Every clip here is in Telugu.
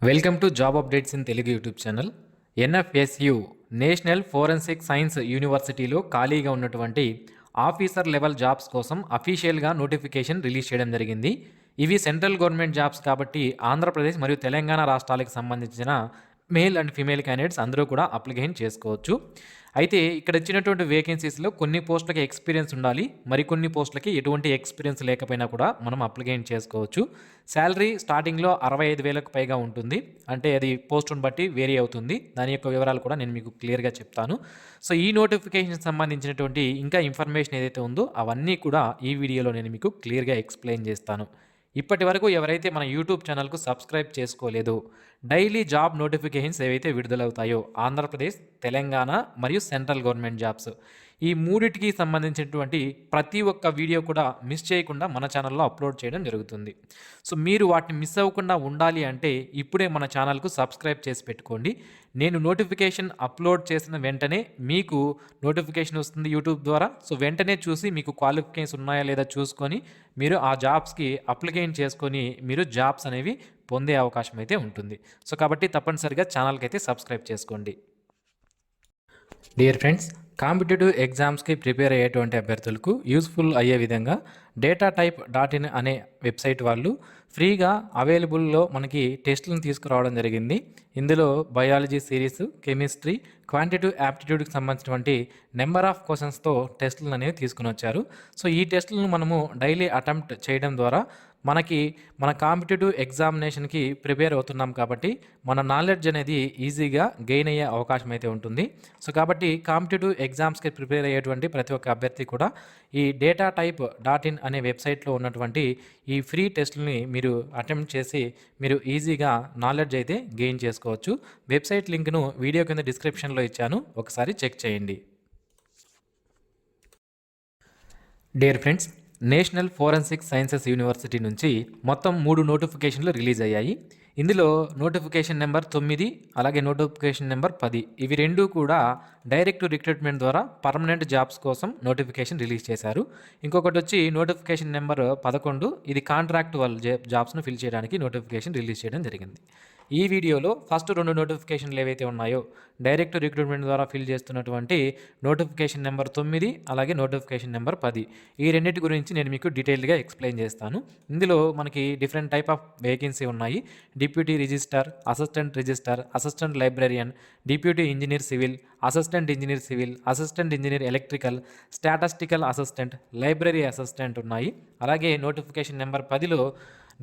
Welcome to job updates in Telugu YouTube channel. NFSU national forensic science యూనివర్సిటీలో ఖాళీగా ఉన్నటువంటి ఆఫీసర్ లెవెల్ జాబ్స్ కోసం అఫీషియల్గా నోటిఫికేషన్ రిలీజ్ చేయడం జరిగింది. ఇవి సెంట్రల్ గవర్నమెంట్ జాబ్స్ కాబట్టి ఆంధ్రప్రదేశ్ మరియు తెలంగాణ రాష్ట్రాలకు సంబంధించిన మేల్ అండ్ ఫీమేల్ క్యాండిడేట్స్ అందరూ కూడా అప్లికేషన్ చేసుకోవచ్చు. అయితే ఇక్కడ ఇచ్చినటువంటి వేకెన్సీస్లో కొన్ని పోస్టులకి ఎక్స్పీరియన్స్ ఉండాలి, మరికొన్ని పోస్టులకి ఎటువంటి ఎక్స్పీరియన్స్ లేకపోయినా కూడా మనం అప్లికేషన్ చేసుకోవచ్చు. శాలరీ స్టార్టింగ్లో 65,000కు పైగా ఉంటుంది. అంటే అది పోస్టును బట్టి వేరీ అవుతుంది. దాని యొక్క వివరాలు కూడా నేను మీకు క్లియర్గా చెప్తాను. సో ఈ నోటిఫికేషన్ సంబంధించినటువంటి ఇంకా ఇన్ఫర్మేషన్ ఏదైతే ఉందో అవన్నీ కూడా ఈ వీడియోలో నేను మీకు క్లియర్గా ఎక్స్ప్లెయిన్ చేస్తాను. ఇప్పటి వరకు ఎవరైతే మన యూట్యూబ్ ఛానల్కు సబ్స్క్రైబ్ చేసుకోలేదో డైలీ జాబ్ నోటిఫికేషన్స్ ఏవైతే విడుదలవుతాయో ఆంధ్రప్రదేశ్, తెలంగాణ మరియు సెంట్రల్ గవర్నమెంట్ జాబ్స్ ఈ మూడిటికి సంబంధించినటువంటి ప్రతి ఒక్క వీడియో కూడా మిస్ చేయకుండా మన ఛానల్లో అప్లోడ్ చేయడం జరుగుతుంది. సో మీరు వాటిని మిస్ అవ్వకుండా ఉండాలి అంటే ఇప్పుడే మన ఛానల్కు సబ్స్క్రైబ్ చేసి పెట్టుకోండి. నేను నోటిఫికేషన్ అప్లోడ్ చేసిన వెంటనే మీకు నోటిఫికేషన్ వస్తుంది యూట్యూబ్ ద్వారా. సో వెంటనే చూసి మీకు క్వాలిఫికేషన్స్ ఉన్నాయా లేదా చూసుకొని మీరు ఆ జాబ్స్కి అప్లికేషన్ చేసుకొని మీరు జాబ్స్ అనేవి పొందే అవకాశం అయితే ఉంటుంది. సో కాబట్టి తప్పనిసరిగా ఛానల్కి అయితే సబ్స్క్రైబ్ చేసుకోండి. డియర్ ఫ్రెండ్స్, కాంపిటేటివ్ ఎగ్జామ్స్కి ప్రిపేర్ అయ్యేటువంటి అభ్యర్థులకు యూస్ఫుల్ అయ్యే విధంగా datatype.in అనే వెబ్సైట్ వాళ్ళు ఫ్రీగా అవైలబుల్లో మనకి టెస్టులను తీసుకురావడం జరిగింది. ఇందులో బయాలజీ సిరీస్, కెమిస్ట్రీ, క్వాంటిటివ్ యాప్టిట్యూడ్కి సంబంధించినటువంటి నెంబర్ ఆఫ్ క్వశ్చన్స్తో టెస్టులను అనేవి తీసుకుని వచ్చారు. సో ఈ టెస్టులను మనము డైలీ అటెంప్ట్ చేయడం ద్వారా మన కాంపిటేటివ్ ఎగ్జామినేషన్కి ప్రిపేర్ అవుతున్నాం కాబట్టి మన నాలెడ్జ్ అనేది ఈజీగా గెయిన్ అయ్యే అవకాశం అయితే ఉంటుంది. సో కాబట్టి కాంపిటేటివ్ ఎగ్జామ్స్కి ప్రిపేర్ అయ్యేటువంటి ప్రతి ఒక్క అభ్యర్థి కూడా ఈ datatype.in అనే వెబ్సైట్లో ఉన్నటువంటి ఈ ఫ్రీ టెస్ట్ని మీరు అటెంప్ట్ చేసి మీరు ఈజీగా నాలెడ్జ్ అయితే గెయిన్ చేసుకోవచ్చు. వెబ్సైట్ లింక్ను వీడియో కింద డిస్క్రిప్షన్లో ఇచ్చాను, ఒకసారి చెక్ చేయండి. Dear friends, national forensic sciences university నుంచి మొత్తం 3 నోటిఫికేషన్లు రిలీజ్ అయ్యాయి. ఇందులో నోటిఫికేషన్ నెంబర్ 9 అలాగే నోటిఫికేషన్ నెంబర్ 10 ఇవి రెండూ కూడా డైరెక్ట్ రిక్రూట్మెంట్ ద్వారా పర్మనెంట్ జాబ్స్ కోసం నోటిఫికేషన్ రిలీజ్ చేశారు. ఇంకొకటి వచ్చి నోటిఫికేషన్ నెంబర్ 11 ఇది కాంట్రాక్ట్ వాళ్ళ జాబ్స్ను ఫిల్ చేయడానికి నోటిఫికేషన్ రిలీజ్ చేయడం జరిగింది. ఈ వీడియోలో ఫస్ట్ 2 నోటిఫికేషన్లు ఏవైతే ఉన్నాయో డైరెక్ట్ రిక్రూట్మెంట్ ద్వారా ఫిల్ చేస్తున్నటువంటి నోటిఫికేషన్ నెంబర్ 9 అలాగే నోటిఫికేషన్ నెంబర్ 10 ఈ రెండింటి గురించి నేను మీకు డీటెయిల్గా ఎక్స్ప్లెయిన్ చేస్తాను. ఇందులో మనకి డిఫరెంట్ టైప్ ఆఫ్ వేకెన్సీ ఉన్నాయి. Deputy register, assistant register, assistant librarian, deputy engineer civil, assistant engineer civil, assistant engineer electrical, statistical assistant, library assistant ఉన్నాయి. అలాగే నోటిఫికేషన్ నెంబర్ 10లో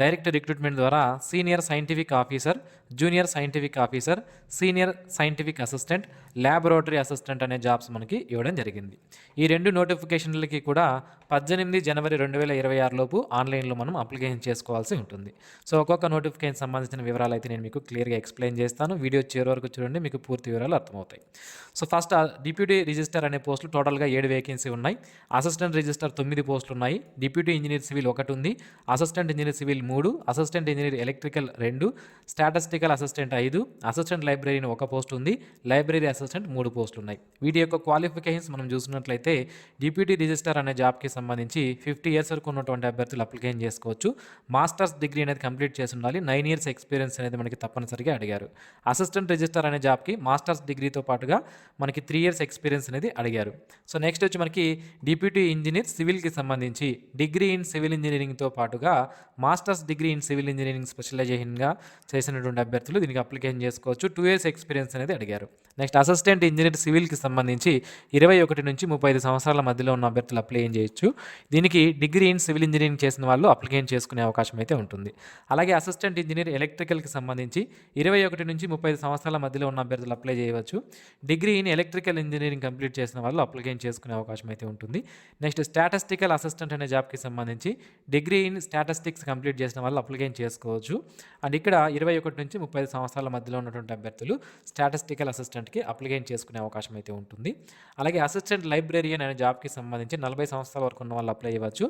డైరెక్ట్ రిక్రూట్మెంట్ ద్వారా senior scientific officer, junior scientific officer, senior scientific assistant, laboratory assistant అనే జాబ్స్ మనకి ఇవ్వడం జరిగింది. ఈ 2 నోటిఫికేషన్లకి కూడా 18 జనవరి 2026 లోపు ఆన్లైన్లో మనం అప్లికేషన్ చేసుకోవాల్సి ఉంటుంది. సో ఒక్కొక్క నోటిఫికేషన్ సంబంధించిన వివరాలు అయితే నేను మీకు క్లియర్గా ఎక్స్ప్లెయిన్ చేస్తాను. వీడియో చివరి వరకు చూడండి, మీకు పూర్తి వివరాలు అర్థమవుతాయి. సో ఫస్ట్ డిప్యూటీ రిజిస్టర్ అనే పోస్టులు టోటల్గా 7 వేకెన్సీ ఉన్నాయి. అసిస్టెంట్ రిజిస్టర్ 9 పోస్టులు ఉన్నాయి. డిప్యూటీ ఇంజనీర్ సివిల్ 1 ఉంది. Assistant engineer civil 3, assistant engineer electrical 2, statistical assistant 5, assistant లైబ్రరీని 1 పోస్ట్ ఉంది. లైబ్రరీ అసిస్టెంట్ 3 పోస్టులు ఉన్నాయి. వీటి యొక్క క్వాలిఫికేషన్స్ మనం చూసినట్లయితే డిప్యూటీ రిజిస్టర్ అనే జాబ్కి సంబంధించి 50 ఇయర్స్ వరకు ఉన్నటువంటి అభ్యర్థులు అప్లికేషన్ చేసుకోవచ్చు. మాస్టర్స్ డిగ్రీ అనేది కంప్లీట్ చేసి ఉండాలి. 9 ఇయర్స్ ఎక్స్పీరియన్స్ అనేది మనకి తప్పనిసరిగా అడిగారు. అసిస్టెంట్ రిజిస్టర్ అనే జాబ్కి మాస్టర్స్ డిగ్రీతో పాటుగా మనకి 3 ఇయర్స్ ఎక్స్పీరియన్స్ అనేది అడిగారు. సో నెక్స్ట్ వచ్చి మనకి డిప్యూటీ ఇంజనీర్ సివిల్కి సంబంధించి డిగ్రీ ఇన్ సివిల్ ఇంజనీరింగ్తో పాటుగా masters degree in civil engineering స్పెషలైజేషన్గా చేసినటువంటి అభ్యర్థులు దీనికి అప్లికేషన్ చేసుకోవచ్చు. 2 ఇయర్స్ ఎక్స్పీరియన్స్ అనేది అడిగారు. నెక్స్ట్ అసిస్టెంట్ ఇంజనీర్ సివిల్కి సంబంధించి 21 నుంచి 35 సంవత్సరాల మధ్యలో ఉన్న అభ్యర్థులు అప్లై చేయొచ్చు. దీనికి డిగ్రీ ఇన్ సివిల్ ఇంజనీరింగ్ చేసిన వాళ్ళు అప్లికేషన్ చేసుకునే అవకాశం అయితే ఉంటుంది. అలాగే అసిస్టెంట్ ఇంజనీర్ ఎలక్ట్రికల్కి సంబంధించి 21 నుంచి 35 సంవత్సరాల మధ్యలో ఉన్న అభ్యర్థులు అప్లై చేయవచ్చు. Degree in electrical engineering complete చేసిన వాళ్ళు అప్లికేషన్ చేసుకునే అవకాశం అయితే ఉంటుంది. నెక్స్ట్ స్టాటిస్టికల్ అసిస్టెంట్ అనే జాబ్కి సంబంధించి డిగ్రీ ఇన్ స్టాటిస్టిక్స్ కంప్లీట్ చేసిన వాళ్ళు అప్లికేషన్ చేసుకోవచ్చు. అండ్ ఇక్కడ 21 నుంచి 35 సంవత్సరాల మధ్యలో ఉన్నటువంటి అభ్యర్థులు స్టాటిస్టికల్ అసిస్టెంట్కి అప్లికేషన్ చేసుకునే అవకాశం అయితే ఉంటుంది. అలాగే అసిస్టెంట్ లైబ్రరియన్ అనే జాబ్కి సంబంధించి 40 సంవత్సరాల వరకు ఉన్న వాళ్ళు అప్లై చేయవచ్చు.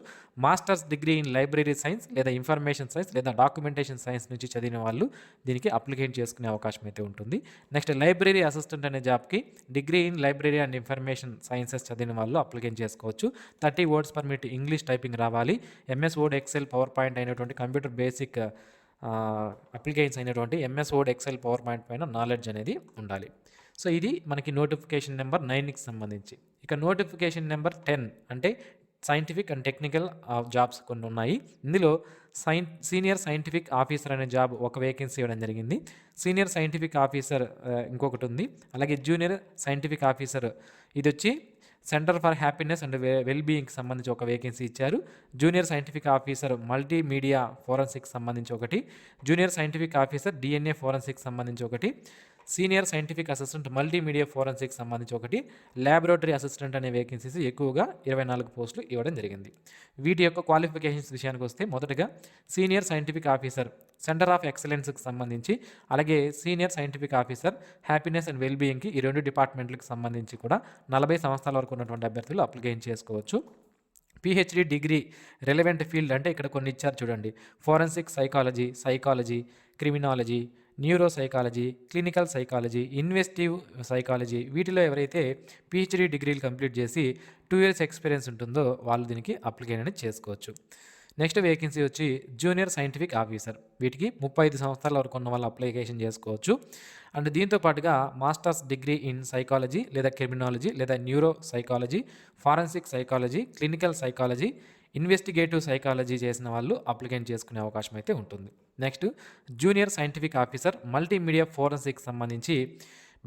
Masters degree in library science లేదా ఇన్ఫర్మేషన్ సైన్స్ లేదా డాక్యుమెంటేషన్ సైన్స్ నుంచి చదివిన వాళ్ళు దీనికి అప్లికేషన్ చేసుకునే అవకాశం అయితే ఉంటుంది. నెక్స్ట్ లైబ్రరీ అసిస్టెంట్ అనే జాబ్కి degree in library and information sciences చదివిన వాళ్ళు అప్లికేషన్ చేసుకోవచ్చు. 30 words per minute English typing రావాలి. MS Word, Excel, PowerPoint అయినటువంటి కంప్యూటర్ బేసిక్ అప్లికేషన్స్ అయినటువంటి MS Word, Excel, PowerPoint పైన నాలెడ్జ్ అనేది ఉండాలి. సో ఇది మనకి నోటిఫికేషన్ నెంబర్ 9కి సంబంధించి. ఇక నోటిఫికేషన్ నెంబర్ 10 అంటే సైంటిఫిక్ అండ్ టెక్నికల్ జాబ్స్ కొన్ని ఉన్నాయి. ఇందులో సీనియర్ సైంటిఫిక్ ఆఫీసర్ అనే జాబ్ ఒక వేకెన్సీ ఇవ్వడం జరిగింది. సీనియర్ సైంటిఫిక్ ఆఫీసర్ ఇంకొకటి ఉంది. అలాగే జూనియర్ సైంటిఫిక్ ఆఫీసర్ ఇది వచ్చి centre for happiness and well బీయింగ్కి సంబంధించి ఒక వేకెన్సీ ఇచ్చారు. Junior scientific officer multimedia forensic సంబంధించి ఒకటి, junior scientific officer DNA forensic సంబంధించి ఒకటి, senior scientific assistant multimedia forensic సంబంధించి ఒకటి, ల్యాబొరేటరీ అసిస్టెంట్ అనే వేకెన్సీస్ ఎక్కువగా 24 పోస్టులు ఇవ్వడం జరిగింది. వీటి యొక్క క్వాలిఫికేషన్స్ విషయానికి వస్తే మొదటగా senior scientific officer centre of ఎక్సలెన్స్కి సంబంధించి, అలాగే senior scientific officer happiness and well బీయింగ్కి ఈ 2 డిపార్ట్మెంట్లకు సంబంధించి కూడా 40 సంవత్సరాల వరకు ఉన్నటువంటి అభ్యర్థులు అప్లికేషన్ చేసుకోవచ్చు. పిహెచ్డి డిగ్రీ రెలవెంట్ ఫీల్డ్ అంటే ఇక్కడ కొన్ని ఇచ్చారు చూడండి. Forensic psychology, criminology, neuro psychology, clinical psychology, investigative psychology, వీటిలో ఎవరైతే పిహెచ్డి డిగ్రీలు కంప్లీట్ చేసి 2 years ఎక్స్పీరియన్స్ ఉంటుందో వాళ్ళు దీనికి అప్లికేషన్ అనేది చేసుకోవచ్చు. నెక్స్ట్ వేకెన్సీ వచ్చి జూనియర్ సైంటిఫిక్ ఆఫీసర్, వీటికి 35 సంవత్సరాల వరకు ఉన్న వాళ్ళు అప్లికేషన్ చేసుకోవచ్చు. అండ్ దీంతో పాటుగా మాస్టర్స్ డిగ్రీ ఇన్ సైకాలజీ లేదా క్రిమినాలజీ లేదా neuro psychology, forensic psychology, clinical psychology, investigative psychology చేసిన వాళ్ళు అప్లికేషన్ చేసుకునే అవకాశం అయితే ఉంటుంది. Next junior scientific officer multimedia forensic సంబంధించి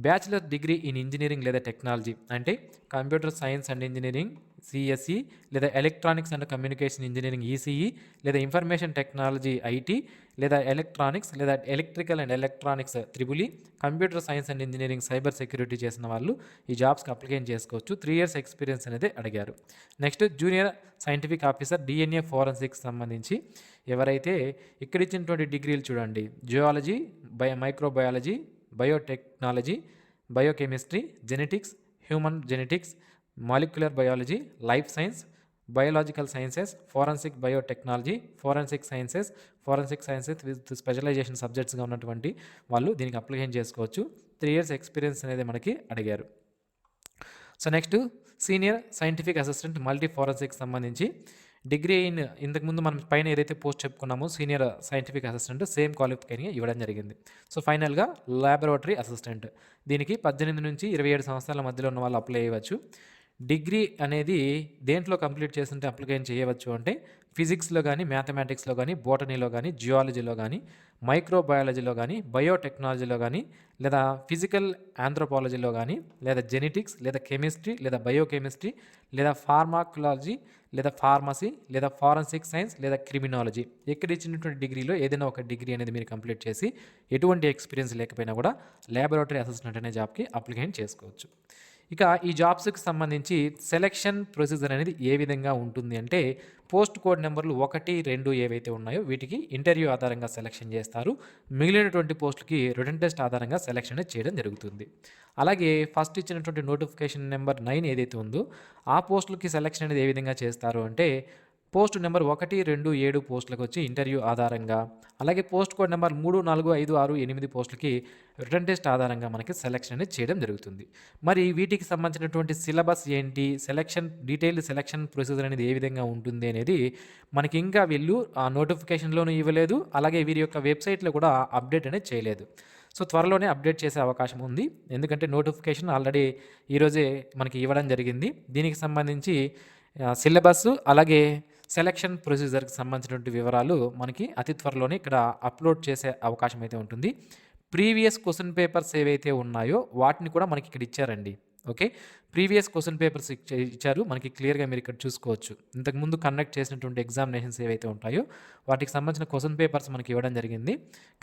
బ్యాచిలర్ డిగ్రీ ఇన్ ఇంజనీరింగ్ లేదా టెక్నాలజీ అంటే computer science and engineering CSE లేదా electronics and communication engineering ECE లేదా ఇన్ఫర్మేషన్ టెక్నాలజీ ఐటీ లేదా ఎలక్ట్రానిక్స్ లేదా electrical and electronics triple E, computer science and engineering cyber security చేసిన వాళ్ళు ఈ జాబ్స్కి అప్లికేషన్ చేసుకోవచ్చు. 3 years ఎక్స్పీరియన్స్ అనేది అడిగారు. Next junior scientific officer DNA forensics సంబంధించి ఎవరైతే ఇక్కడ ఇచ్చినటువంటి డిగ్రీలు చూడండి, geology, microbiology, biotechnology, biochemistry, genetics, human genetics, molecular biology, life science, biological sciences, forensic biotechnology, forensic sciences with specialisation సబ్జెక్ట్స్గా ఉన్నటువంటి వాళ్ళు దీనికి అప్లికేషన్ చేసుకోవచ్చు. 3 years ఎక్స్పీరియన్స్ అనేది మనకి అడిగారు. So next senior scientific assistant multi forensic సంబంధించి డిగ్రీ ఇన్ ఇంతకుముందు మనం పైన ఏదైతే పోస్ట్ చెప్పుకున్నామో senior scientific assistant same qualification ఇవ్వడం జరిగింది. సో ఫైనల్గా ల్యాబొరేటరీ అసిస్టెంట్, దీనికి 18 నుంచి 27 సంవత్సరాల మధ్యలో ఉన్న వాళ్ళు అప్లై చేయవచ్చు. డిగ్రీ అనేది దేంట్లో కంప్లీట్ చేస్తుంటే అప్లికేషన్ చేయవచ్చు అంటే ఫిజిక్స్లో కానీ, మ్యాథమెటిక్స్లో కానీ, బోటనీలో కానీ, జియాలజీలో కానీ, మైక్రోబయాలజీలో కానీ, బయోటెక్నాలజీలో కానీ, లేదా ఫిజికల్ ఆంథ్రోపాలజీలో కానీ, లేదా జెనెటిక్స్ లేదా కెమిస్ట్రీ లేదా బయోకెమిస్ట్రీ లేదా ఫార్మాకాలజీ లేదా ఫార్మసీ లేదా ఫారెన్సిక్ సైన్స్ లేదా క్రిమినాలజీ, ఎక్కడ ఇచ్చినటువంటి డిగ్రీలో ఏదైనా ఒక డిగ్రీ అనేది మీరు కంప్లీట్ చేసి ఎటువంటి ఎక్స్పీరియన్స్ లేకపోయినా కూడా ల్యాబొరేటరీ అసిస్టెంట్ అనే జాబ్కి అప్లికేషన్ చేసుకోవచ్చు. ఇక ఈ జాబ్స్కి సంబంధించి సెలక్షన్ ప్రొసీజర్ అనేది ఏ విధంగా ఉంటుంది అంటే పోస్ట్ కోడ్ నెంబర్లు 1, 2 ఏవైతే ఉన్నాయో వీటికి ఇంటర్వ్యూ ఆధారంగా సెలక్షన్ చేస్తారు. మిగిలినటువంటి పోస్టులకి రిటన్ టెస్ట్ ఆధారంగా సెలక్షన్ చేయడం జరుగుతుంది. అలాగే ఫస్ట్ ఇచ్చినటువంటి నోటిఫికేషన్ నెంబర్ 9 ఏదైతే ఉందో ఆ పోస్టులకి సెలక్షన్ అనేది ఏ విధంగా చేస్తారు అంటే పోస్ట్ నెంబర్ 1, 2, 7 పోస్టులకు వచ్చి ఇంటర్వ్యూ ఆధారంగా, అలాగే పోస్ట్ కోడ్ నెంబర్ 3, 4, 5, 6, 8 పోస్టులకి రిటన్ టెస్ట్ ఆధారంగా మనకి సెలక్షన్ అనేది చేయడం జరుగుతుంది. మరి వీటికి సంబంధించినటువంటి సిలబస్ ఏంటి, డీటెయిల్డ్ సెలక్షన్ ప్రొసీజర్ అనేది ఏ విధంగా ఉంటుంది అనేది మనకి ఇంకా వీళ్ళు ఆ నోటిఫికేషన్లోనూ ఇవ్వలేదు, అలాగే వీరి యొక్క వెబ్సైట్లో కూడా అప్డేట్ అనేది చేయలేదు. సో త్వరలోనే అప్డేట్ చేసే అవకాశం ఉంది, ఎందుకంటే నోటిఫికేషన్ ఆల్రెడీ ఈరోజే మనకి ఇవ్వడం జరిగింది. దీనికి సంబంధించి సిలబస్ అలాగే సెలక్షన్ ప్రొసీజర్కి సంబంధించినటువంటి వివరాలు మనకి అతి త్వరలోనే ఇక్కడ అప్లోడ్ చేసే అవకాశం అయితే ఉంటుంది. ప్రీవియస్ క్వశ్చన్ పేపర్స్ ఏవైతే ఉన్నాయో వాటిని కూడా మనకి ఇక్కడ ఇచ్చారండి. ఓకే, ప్రీవియస్ క్వశ్చన్ పేపర్స్ ఇచ్చారు మనకి క్లియర్గా, మీరు ఇక్కడ చూసుకోవచ్చు. ఇంతకుముందు కండక్ట్ చేసినటువంటి ఎగ్జామినేషన్స్ ఏవైతే ఉంటాయో వాటికి సంబంధించిన క్వశ్చన్ పేపర్స్ మనకి ఇవ్వడం జరిగింది.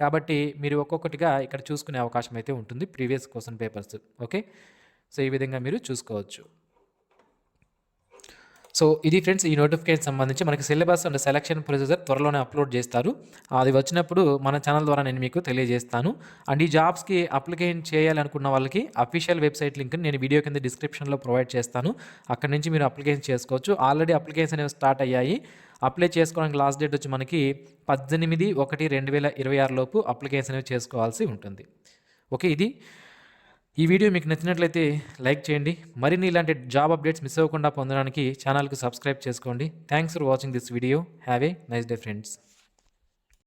కాబట్టి మీరు ఒక్కొక్కటిగా ఇక్కడ చూసుకునే అవకాశం అయితే ఉంటుంది previous question papers. Okay, so ఈ విధంగా మీరు చూసుకోవచ్చు. సో ఇది ఫ్రెండ్స్ ఈ నోటిఫికేషన్ సంబంధించి మనకి సిలబస్ అండ్ సెలక్షన్ ప్రొసీజర్ త్వరలోనే అప్లోడ్ చేస్తారు. అది వచ్చినప్పుడు మన ఛానల్ ద్వారా నేను మీకు తెలియజేస్తాను. అండ్ ఈ జాబ్స్కి అప్లికేషన్ చేయాలనుకున్న వాళ్ళకి అఫీషియల్ వెబ్సైట్ లింక్ నేను వీడియో కింద డిస్క్రిప్షన్లో ప్రొవైడ్ చేస్తాను. అక్కడి నుంచి మీరు అప్లికేషన్ చేసుకోవచ్చు. ఆల్రెడీ అప్లికేషన్ అనేవి స్టార్ట్ అయ్యాయి. అప్లై చేసుకోవడానికి లాస్ట్ డేట్ వచ్చి మనకి 18/1/2026 లోపు అప్లికేషన్ అనేవి చేసుకోవాల్సి ఉంటుంది. ఓకే, ఇది ఈ వీడియో మీకు నచ్చినట్లయితే లైక్ చేయండి. మరిన్ని ఇలాంటి జాబ్ అప్డేట్స్ మిస్ అవ్వకుండా పొందడానికి ఛానల్కి సబ్స్క్రైబ్ చేసుకోండి. Thanks for watching this video. Have a nice day friends.